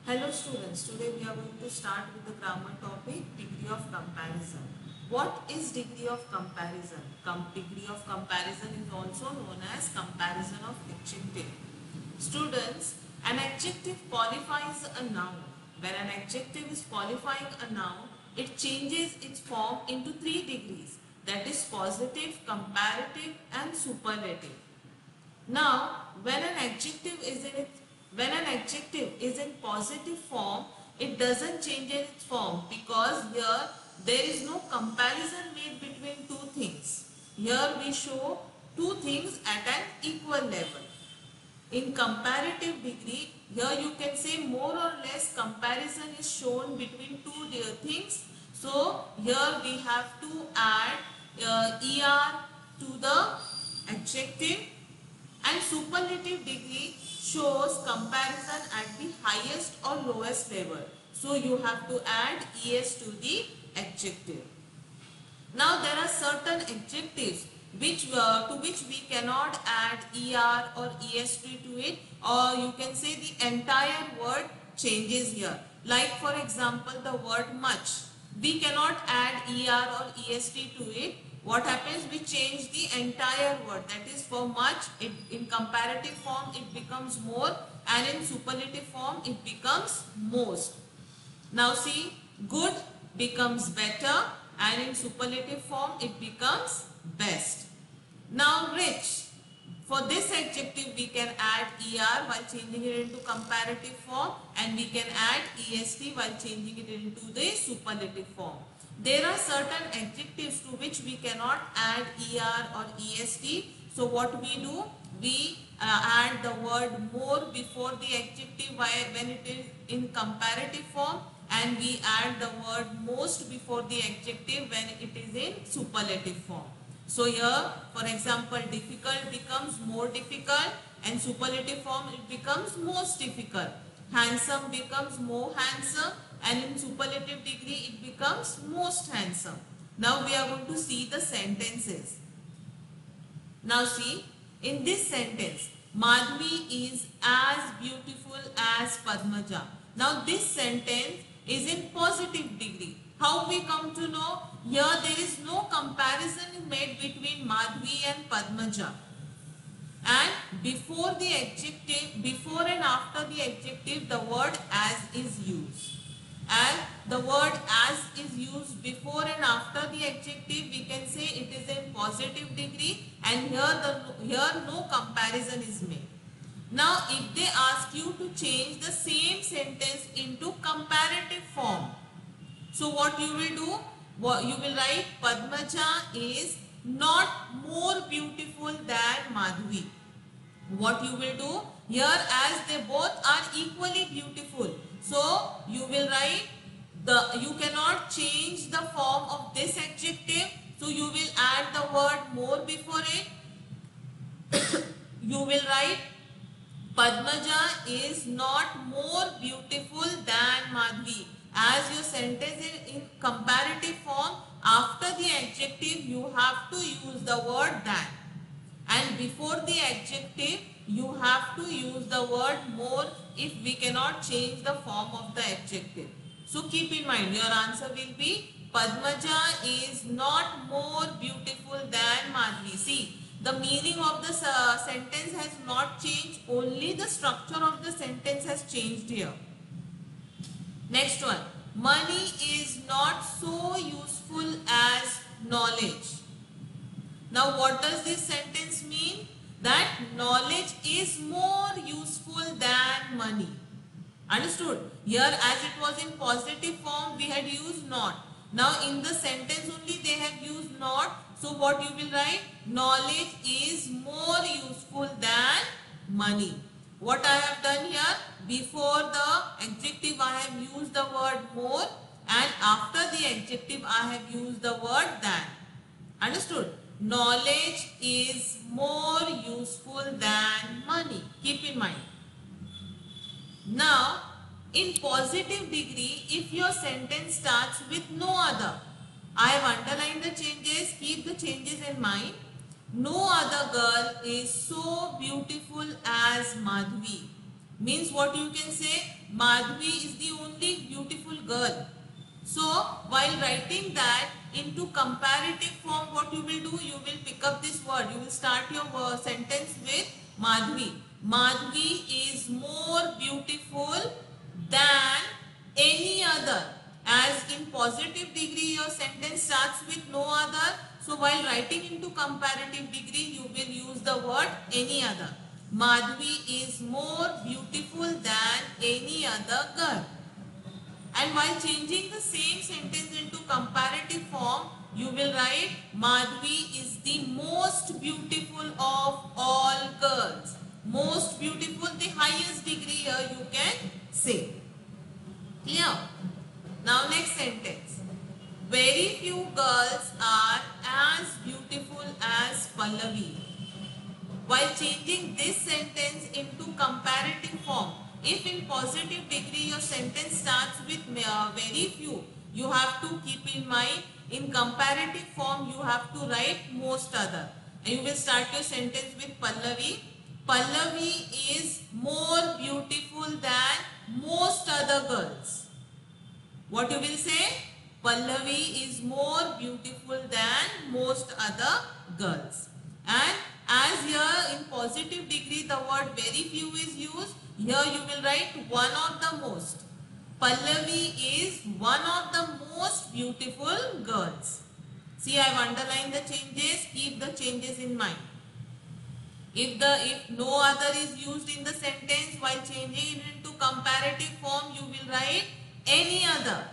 Hello students, today we are going to start with the grammar topic degree of comparison. What is degree of comparison? Degree of comparison is also known as comparison of adjective. Students, an adjective qualifies a noun. When an adjective is qualifying a noun, it changes its form into 3 degrees, that is positive, comparative and superlative. Now, when an adjective is in positive form, it doesn't change its form because here there is no comparison made between two things. Here we show two things at an equal level. In comparative degree, here you can say more or less comparison is shown between two things. So here we have to add er to the adjective, and superlative degree shows comparison at the highest or lowest level. So you have to add es to the adjective. Now there are certain adjectives to which we cannot add er or est to it, or you can say the entire word changes here. Like for example the word much. We cannot add er or est to it. What happens? We change the entire word. That is, for much, in comparative form it becomes more, and in superlative form it becomes most. Now see, good becomes better, and in superlative form it becomes best. Now rich. For this adjective we can add er while changing it into comparative form, and we can add est while changing it into the superlative form. There are certain adjectives to which we cannot add er or est. So what we do? We add the word more before the adjective when it is in comparative form, and we add the word most before the adjective when it is in superlative form. So here, for example, difficult becomes more difficult, and superlative form it becomes most difficult. Handsome becomes more handsome, and in superlative degree it becomes most handsome. Now we are going to see the sentences. Now see, in this sentence, Madhvi is as beautiful as Padmaja. Now this sentence is in positive degree. How we come to know? Here there is no comparison made between Madhvi and Padmaja. And before the adjective, before and after the adjective, the word as is used. And the word as is used before and after the adjective, we can say it is in positive degree, and here no comparison is made. Now if they ask you to change the same sentence into comparative form, so what you will do? You will write Padmaja is not more beautiful than Madhvi. What you will do? Here, as they both are equally beautiful, so you will write you cannot change the form of this adjective, so you will add the word more before it. You will write Padmaja is not more beautiful than Madhvi. As your sentence is in comparative form, after the adjective you have to use the word than, and before the adjective you have to use the word more if we cannot change the form of the adjective. So keep in mind, your answer will be Padmaja is not more beautiful than Madhvi. See, the meaning of the sentence has not changed, only the structure of the sentence has changed here. Next one, money is not so useful as knowledge. Now what does this sentence mean? That knowledge is more useful than money. Understood? Here as it was in positive form we had used not. Now in the sentence only they have used not. So what you will write? Knowledge is more useful than money. What I have done here? Before the adjective I have used the word more, and after the adjective I have used the word than. Understood? Knowledge is more useful than money. Keep in mind. Now, in positive degree, if your sentence starts with no other, I have underlined the changes, keep the changes in mind. No other girl is so beautiful as Madhvi. Means what you can say? Madhvi is the only beautiful girl. So while writing that into comparative form, what you will do, you will pick up this word. You will start your sentence with Madhvi. Madhvi is more beautiful than any other. As in positive degree, your sentence starts with no other. So while writing into comparative degree, you will use the word any other. Madhvi is more beautiful than any other girl. And while changing the same sentence into comparative form, you will write Madhvi is the most beautiful of all girls. Most beautiful, the highest degree here you can say. Clear? Now next sentence. Very few girls are as beautiful as Pallavi. While changing this sentence into comparative form, if in positive degree your sentence starts with very few, you have to keep in mind in comparative form you have to write most other. And you will start your sentence with Pallavi. Pallavi is more beautiful than most other girls. What you will say? Pallavi is more beautiful than most other girls. And as here in positive degree the word very few is used, here you will write one of the most. Pallavi is one of the most beautiful girls. See, I have underlined the changes. Keep the changes in mind. If no other is used in the sentence, while changing it into comparative form, you will write any other.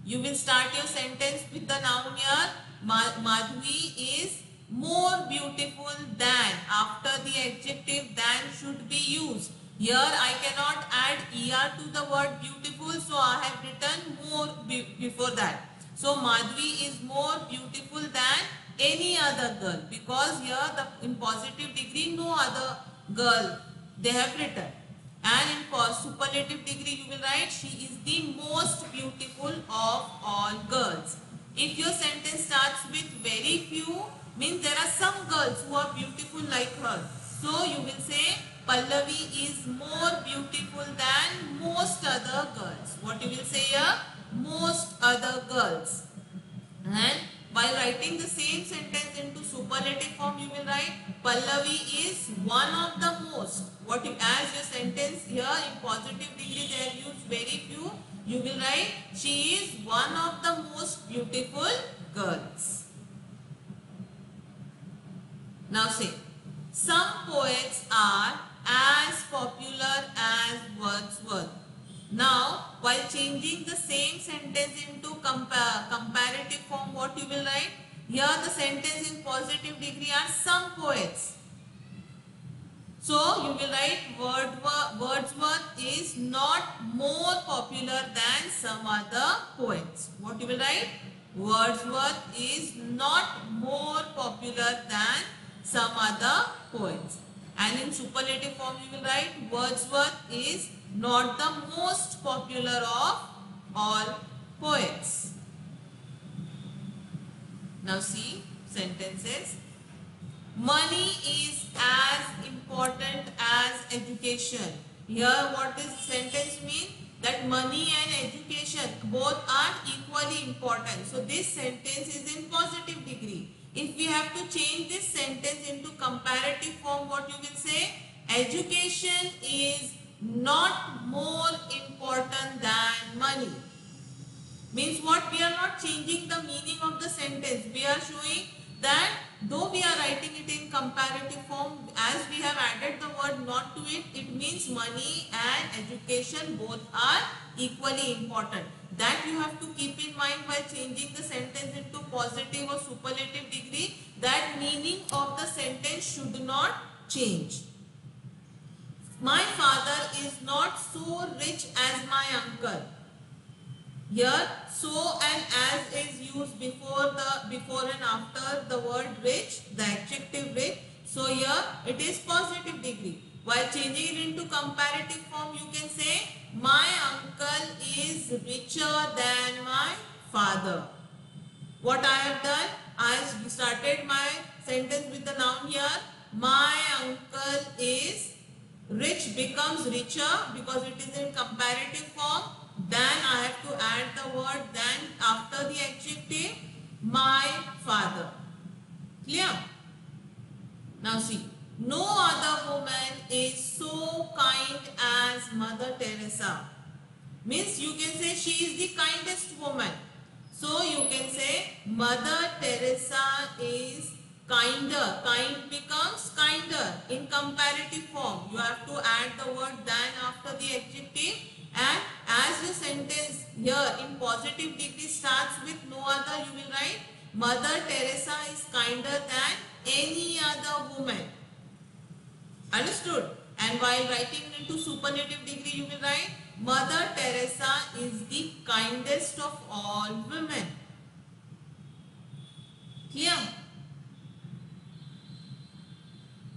You will start your sentence with the noun here. Madhvi is more beautiful than. After the adjective than should be used. Here I cannot add er to the word beautiful, so I have written more before that. So Madhvi is more beautiful than any other girl, because here in positive degree no other girl they have written. And in superlative degree you will write she is the most beautiful of all girls. If your sentence starts with very few, means there are some girls who are beautiful like her. So you will say Pallavi is more beautiful than most other girls. What you will say here? Most other girls. And while writing the same sentence into superlative form, you will write Pallavi is one of the most. As your sentence here in positive degree they have used very few, you will write she is one of the most beautiful girls. Now say, some poets are as popular as Wordsworth. Now, while changing the same sentence into comparative form, what you will write? Here the sentence in positive degree are some poets. So, you will write Wordsworth is not more popular than some other poets. What you will write? Wordsworth is not more popular than some other poets. And in superlative form you will write Wordsworth is not the most popular of all poets. Now see sentences. Money is as important as education. Here what this sentence mean? That money and education both are equally important. So this sentence is in positive degree. If we have to change this sentence into comparative form, what you will say? Education is not more important than money. Means what? We are not changing the meaning of the sentence. We are showing that though we are writing it in comparative form, as we have added the word not to it, it means money and education both are equally important. That you have to keep in mind while changing the sentence into positive or superlative degree. That meaning of the sentence should not change. My father is not so rich as my uncle. Here so and as is used before and after the word rich, the adjective rich. So here it is positive degree. While changing it into comparative form, you can say my uncle is richer than my father. What I have done? I started my sentence with the noun here. My uncle is Rich becomes richer because it is in comparative form. Then I have to add the word then after the adjective, my father. Clear? Now see, no other woman is so kind as Mother Teresa. Means you can say she is the kindest woman. So you can say Mother Teresa is kinder. Kind becomes kinder in comparative form. You have to add the word than after the adjective, and as the sentence here in positive degree starts with no other, you will write Mother Teresa is kinder than any other woman. Understood? And while writing into superlative degree, you will write Mother Teresa is the kindest of all women. Clear?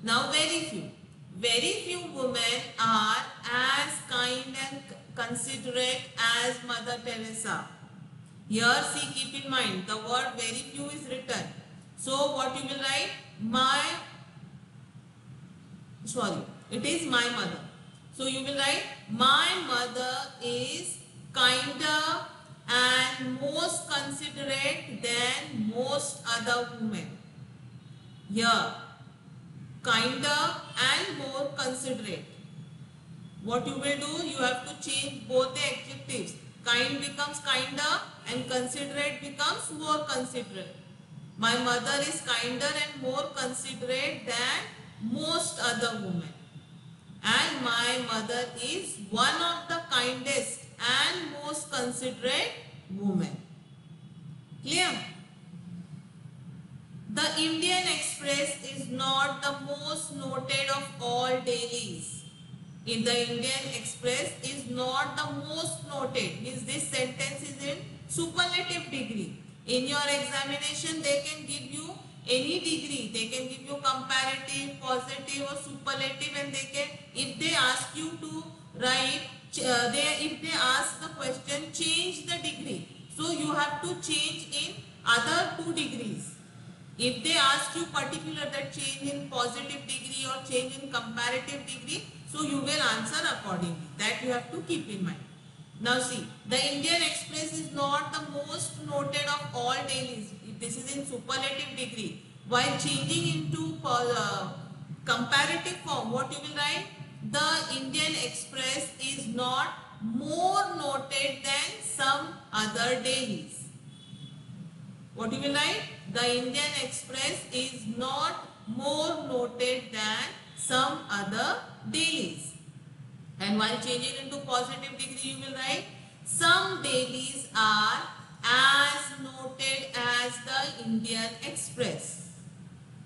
Now very few women are as kind and considerate as Mother Teresa. Here see, keep in mind the word very few is written. So what you will write? It is my mother. So you will write my mother is kinder and most considerate than most other women. Here, kinder and more considerate. What you will do? You have to change both the adjectives. Kind becomes kinder and considerate becomes more considerate. My mother is kinder and more considerate than most other women. And my mother is one of the kindest and most considerate women. Clear? The Indian Express is not the most noted of all dailies. In the Indian Express is not the most noted. Means this sentence is in superlative degree. In your examination, they can give you any degree. They can give you comparative, positive or superlative, and they can, if they ask you to write, if they ask the question, change the degree. So you have to change in other 2 degrees. If they ask you particular that change in positive degree or change in comparative degree, so you will answer accordingly. That you have to keep in mind. Now see, the Indian Express is not the most noted of all dailies. This is in superlative degree. While changing into comparative form, what you will write? The Indian Express is not more noted than some other dailies. What you will write? The Indian Express is not more noted than some other dailies. And while changing into positive degree, you will write some dailies are as noted as the Indian Express.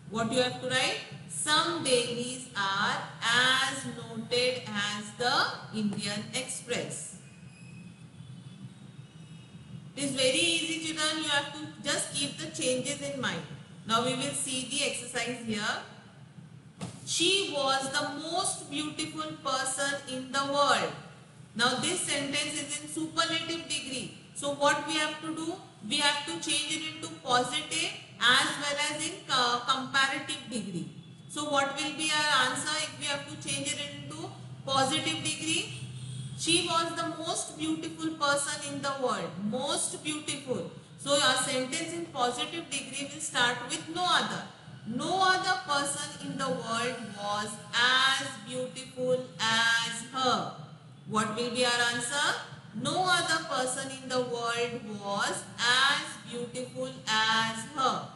What you have to write? Some dailies are as noted as the Indian Express. It is very easy, children. You have to just keep the changes in mind. Now we will see the exercise here. She was the most beautiful person in the world. Now this sentence is in superlative degree. So what we have to do? We have to change it into positive as well as in comparative degree. So what will be our answer if we have to change it into positive degree? She was the most beautiful person in the world. Most beautiful. So our sentence in positive degree will start with no other. No other person in the world was as beautiful as her. What will be our answer? No other person in the world was as beautiful as her.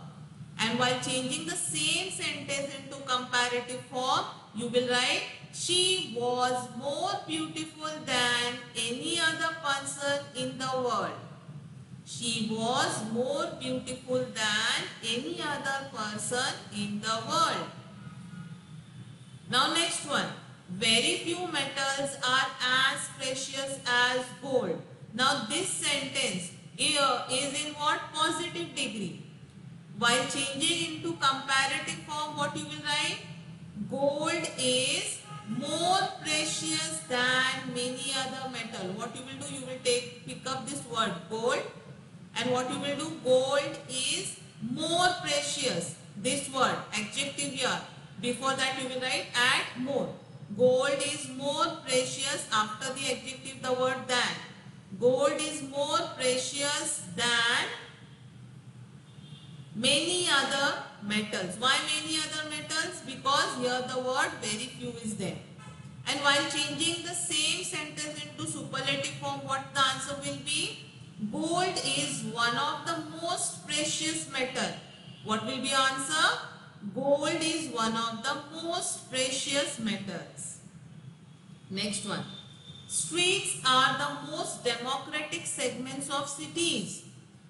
And while changing the same sentence into comparative form, you will write, she was more beautiful than any other person in the world. She was more beautiful than any other person in the world. Now next one. Very few metals are as precious as gold. Now this sentence here is in what? Positive degree. While changing into comparative form, what you will write? Gold is more precious than many other metal. What you will do? You will pick up this word gold, and what you will do? Gold is more precious. This word, adjective here. Before that you will write add more. Gold is more precious. After the adjective, the word than. Gold is more precious than many other metals. Why many other metals? Because here the word very few is there. And while changing the same sentence into superlative form, what the answer will be? Gold is one of the most precious metal. What will be answer? Gold is one of the most precious metals. Next one. Streets are the most democratic segments of cities.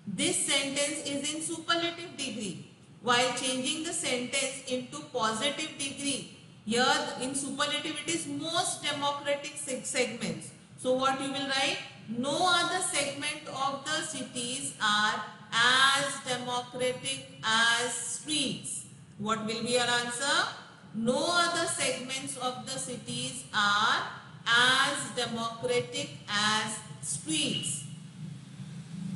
This sentence is in superlative degree. While changing the sentence into positive degree, here in superlative it is most democratic segments. So what you will write? No other segment of the cities are as democratic as streets. What will be your answer? No other segments of the cities are as democratic as streets.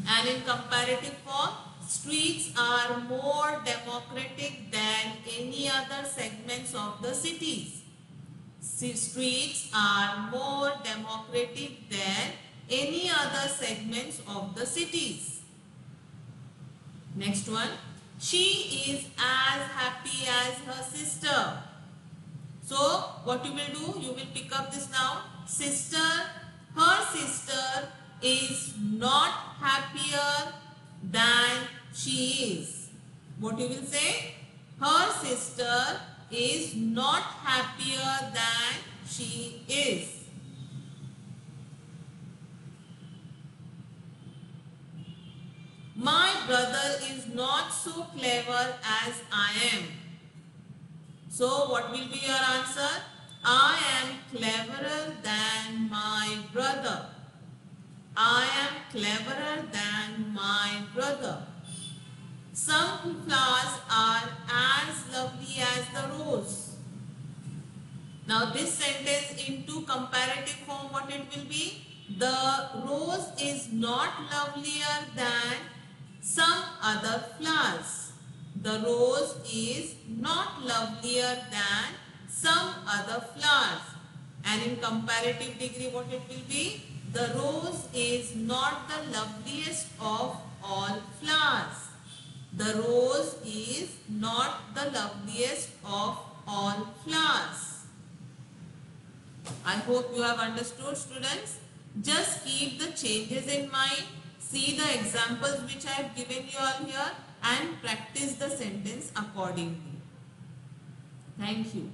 And in comparative form, streets are more democratic than any other segments of the cities. Streets are more democratic than any other segments of the cities. Next one. She is as happy as her sister. So, what you will do? You will pick up this noun. Sister. Her sister is not happier than she is. What you will say? Her sister is not happier than she is. My brother is not so clever as I am. So what will be your answer? I am cleverer than my brother. I am cleverer than my brother. Some flowers are as lovely as the rose. Now this sentence into comparative form, what it will be? The rose is not lovelier than some other flowers. The rose is not lovelier than some other flowers. And in comparative degree, what it will be? The rose is not the loveliest of all flowers. The rose is not the loveliest of all flowers. I hope you have understood, students. Just keep the changes in mind. See the examples which I have given you all here and practice the sentence accordingly. Thank you.